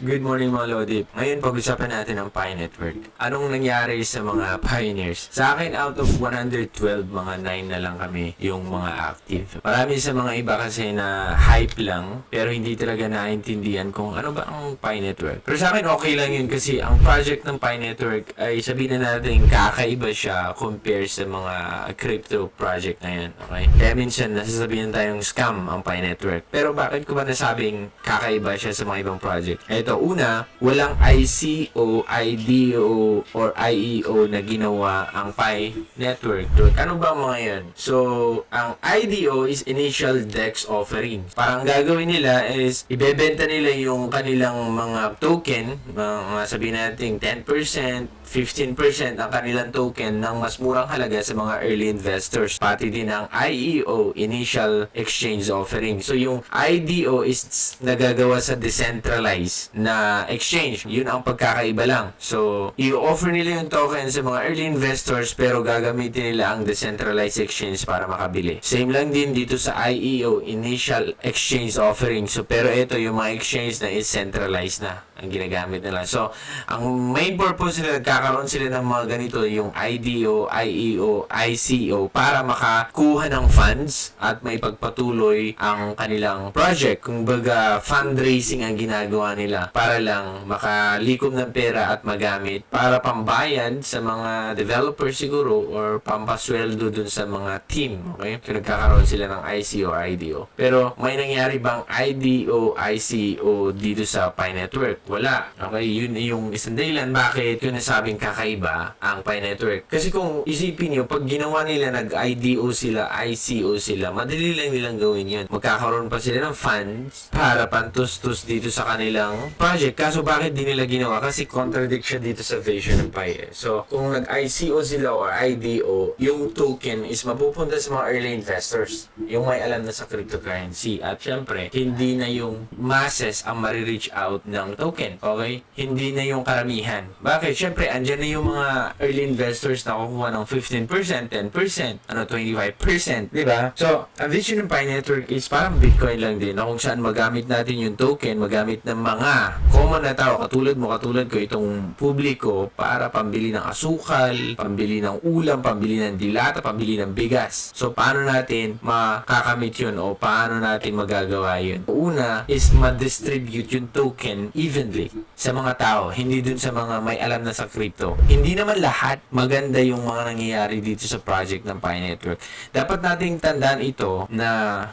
Good morning mga Lodi. Ngayon pag-usapan natin ang Pi Network. Anong nangyari sa mga pioneers? Sa akin, out of 112, mga 9 na lang kami yung mga active. Marami sa mga iba kasi na hype lang, pero hindi talaga naintindihan kung ano ba ang Pi Network. Pero sa akin, okay lang yun kasi ang project ng Pi Network ay sabihin na natin kakaiba siya compare sa mga crypto project na yan. Okay? Kaya minsan nasasabihin tayong scam ang Pi Network. Pero bakit ko ba nasabing kakaiba siya sa mga ibang project? Ito, una, walang ICO, IDO, or IEO na ginawa ang Pi Network. Ano ba mga yan? So, ang IDO is Initial DEX Offering. Parang gagawin nila is, ibebenta nila yung kanilang mga token, mga sabihin natin 10%, 15% ang kanilang token ng mas murang halaga sa mga early investors. Pati din ang IEO, Initial Exchange Offering. So, yung IDO is nagagawa sa decentralized na exchange. Yun ang pagkakaiba lang. So, i-offer nila yung token sa mga early investors pero gagamitin nila ang decentralized exchange para makabili. Same lang din dito sa IEO, Initial Exchange Offering. So, pero ito yung mga exchange na is centralized na ang ginagamit nila. So, ang main purpose nila, nagkakaroon sila ng mga ganito, yung IDO, IEO, ICO, para makakuha ng funds at may pagpatuloy ang kanilang project. Kung baga, fundraising ang ginagawa nila para lang makalikom ng pera at magamit para pambayad sa mga developers siguro or pampasweldo dun sa mga team. Okay? So, nagkakaroon sila ng ICO, IDO. Pero, may nangyari bang IDO, ICO dito sa Pi Network? Wala. Okay, yun yung isang dahilan bakit ko nasabing kakaiba ang Pi Network. Kasi kung isipin nyo, pag ginawa nila nag-IDO sila, ICO sila, madali lang nilang gawin yun. Magkakaroon pa sila ng funds para pantustos dito sa kanilang project. Kaso bakit di nila ginawa? Kasi contradict siya dito sa vision ng Pi. So, kung nag-ICO sila or IDO, yung token is mapupunta sa mga early investors. Yung may alam na sa cryptocurrency. At syempre, hindi na yung masses ang marireach out ng token. Okay? Hindi na yung karamihan. Bakit? Siyempre, andyan na yung mga early investors na kukuha ng 15%, 10%, 25%. Diba? So, ang vision ng Pi Network is parang Bitcoin lang din na kung saan magamit natin yung token, magamit ng mga common na tao, katulad mo, katulad ko, itong publiko para pambili ng asukal, pambili ng ulam, pambili ng dilata, pambili ng bigas. So, paano natin makakamit yun o paano natin magagawa yun? Una is ma-distribute yung token evenly sa mga tao, hindi dun sa mga may alam na sa crypto. Hindi naman lahat maganda yung mga nangyayari dito sa project ng Pi Network. Dapat nating tandaan ito na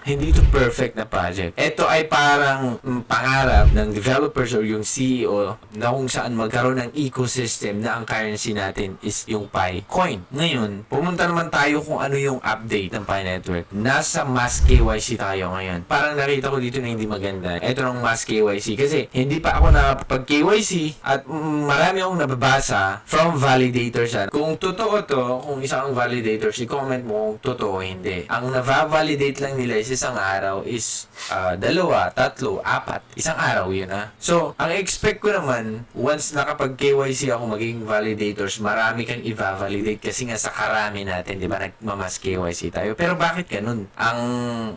hindi ito perfect na project. Ito ay parang pangarap ng developers or yung CEO na kung saan magkaroon ng ecosystem na ang currency natin is yung Pi Coin. Ngayon, pumunta naman tayo kung ano yung update ng Pi Network. Nasa Mass KYC tayo ngayon. Parang nakita ko dito na hindi maganda. Ito ng Mass KYC kasi hindi pa ako pag KYC at marami akong nababasa from validators yan. Kung totoo to, kung isang validators, i-comment mo kung totoo o hindi. Ang nava-validate lang nila is isang araw is 2, 3, 4. Isang araw yun ha. So, ang expect ko naman, once nakapag KYC ako maging validators, marami kang i-validate kasi nga sa karami natin, di ba, nagmamas KYC tayo. Pero bakit ganun? Ang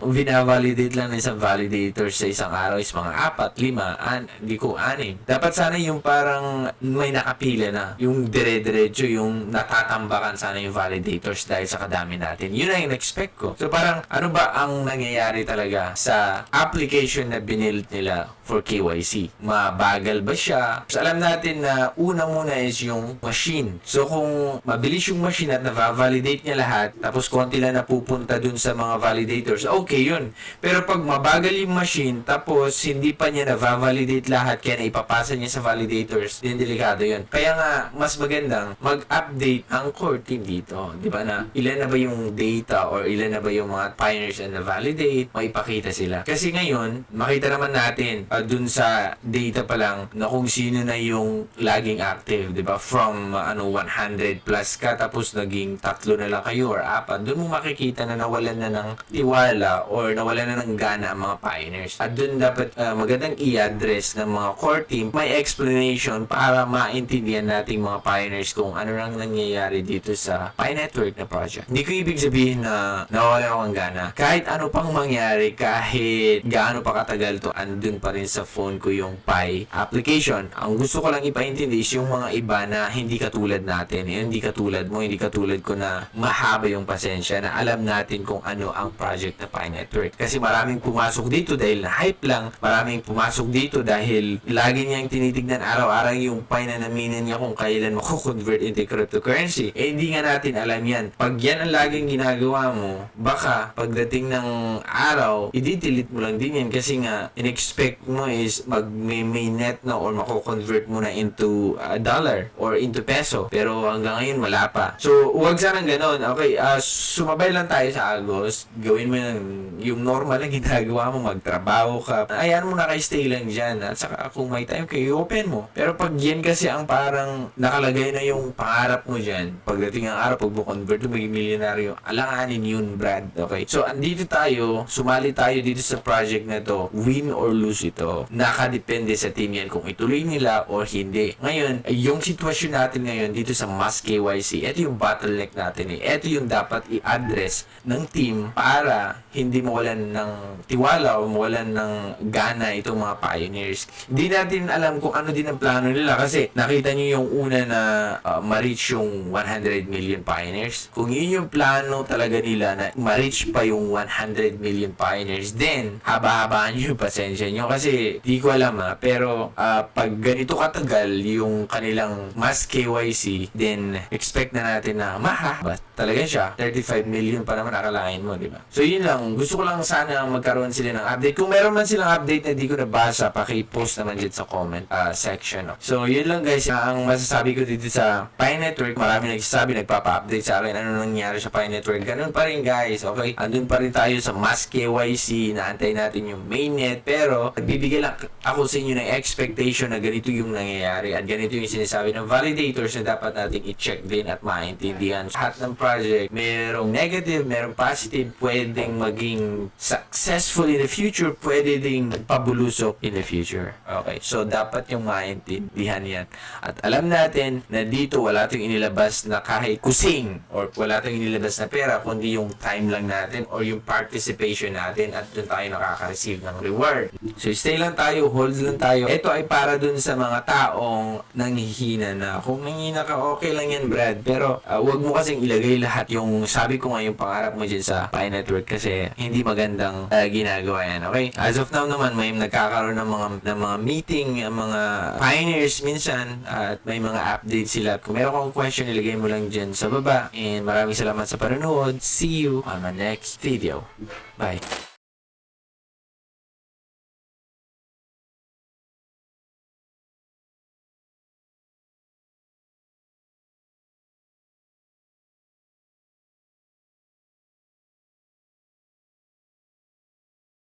binavalidate lang ng isang validators sa isang araw is mga 4, 5, hindi ko 6. Dapat sana yung parang may nakapila na. Yung dire-diretso, yung natatambakan sana yung validators dahil sa kadami natin. Yun ang in-expect ko. So parang ano ba ang nangyayari talaga sa application na binild nila for KYC? Mabagal ba siya? So alam natin na una muna is yung machine. So kung mabilis yung machine at na-validate niya lahat, tapos konti lang napupunta dun sa mga validators, okay yun. Pero pag mabagal yung machine, tapos hindi pa niya na-validate lahat, kaya ipapasa niya sa validators, din delikado yun. Kaya nga, mas magandang mag-update ang core team dito. Di ba na, ilan na ba yung data or ilan na ba yung mga pioneers na validate, maipakita sila. Kasi ngayon, makita naman natin dun sa data pa lang na kung sino na yung laging active, di ba? From 100 plus ka, tapos naging 3 na lang kayo or 4, dun mo makikita na nawalan na ng tiwala or nawalan na ng gana ang mga pioneers. At dun dapat magandang i-address ng mga core core team, may explanation para maintindihan nating mga pioneers kung ano nang nangyayari dito sa Pi Network na project. Hindi ko ibig sabihin na nawala ako ng gana. Kahit ano pang mangyari, kahit gaano pa katagal to, andun pa rin sa phone ko yung Pi application. Ang gusto ko lang ipaintindi is yung mga iba na hindi katulad natin, hindi katulad mo, hindi katulad ko na mahaba yung pasensya na alam natin kung ano ang project na Pi Network. Kasi maraming pumasok dito dahil na hype lang, maraming pumasok dito dahil lagi niyang tinitignan araw-araw yung Pi na naminin niya kung kailan mako-convert into cryptocurrency. Eh, hindi nga natin alam yan. Pag yan ang laging ginagawa mo, baka pagdating ng araw, i-delete mo lang din yan kasi nga, in-expect mo is may net na or mako-convert mo na into dollar or into peso. Pero hanggang ngayon, wala pa. So, huwag sanang ganon. Okay, sumabay lang tayo sa Agos. Gawin mo yung normal na ginagawa mo, magtrabaho ka. Ayan mo, naka-stay lang dyan. At saka kung may time kayo, open mo. Pero pag yan kasi ang parang nakalagay na yung pangarap mo dyan, pagdating ang araw, pag mo convert, maging milyonaryo, alanganin yun, Brad. Okay? So, andito tayo, sumali tayo dito sa project na to, win or lose ito. Nakadepende sa team yan kung ituloy nila or hindi. Ngayon, yung sitwasyon natin ngayon dito sa Mass KYC, ito yung bottleneck natin eh. Ito yung dapat i-address ng team para hindi mawalan ng tiwala o mawalan ng gana itong mga pioneers. Hindi natin alam kung ano din ang plano nila kasi nakita nyo yung una na ma-reach yung 100 million pioneers. Kung yun yung plano talaga nila na ma-reach pa yung 100 million pioneers, then haba-habaan nyo yung pasensya nyo kasi di ko alam pero pag ganito katagal yung kanilang Mass KYC, then expect na natin na mahaba talaga siya. 35 million pa naman akalain mo, di ba? So yun lang, gusto ko lang sana magkaroon sila ng update. Kung meron man silang update na di ko nabasa, paki-post naman dyan sa comment section. So yun lang guys, ang masasabi ko dito sa Pi Network, marami nagsasabi, nagpapa-update sa akin ano nangyari sa Pi Network. Ganun pa rin guys, okay? Andun pa rin tayo sa Mass KYC, naantay natin yung mainnet, pero nagbibigay lang ako sa inyo ng expectation na ganito yung nangyayari at ganito yung sinasabi ng validators na dapat natin i-check din at maintindihan. Lahat ng project, merong negative, merong positive, pwedeng maging successful in the future, pwede ding pabulusok in the future. Okay, so dapat yung maintindihan yan. At alam natin na dito wala tayong inilabas na kahit kusing or wala tayong inilabas na pera, kundi yung time lang natin or yung participation natin at doon tayo nakaka-receive ng reward. So stay lang tayo, hold lang tayo. Ito ay para dun sa mga taong nanghihina na. Kung nanghihina ka, okay lang yan, Brad. Pero wag mo kasing ilagay lahat yung sabi ko nga yung pangarap mo dyan sa Pi Network kasi hindi magandang ginagawa yan. Okay? As of now naman, may nagkakaroon ng mga meeting, mga pioneers minsan at may mga updates sila. Kung meron kang question, ilagay mo lang dyan sa baba. And maraming salamat sa panonood. See you on my next video. Bye.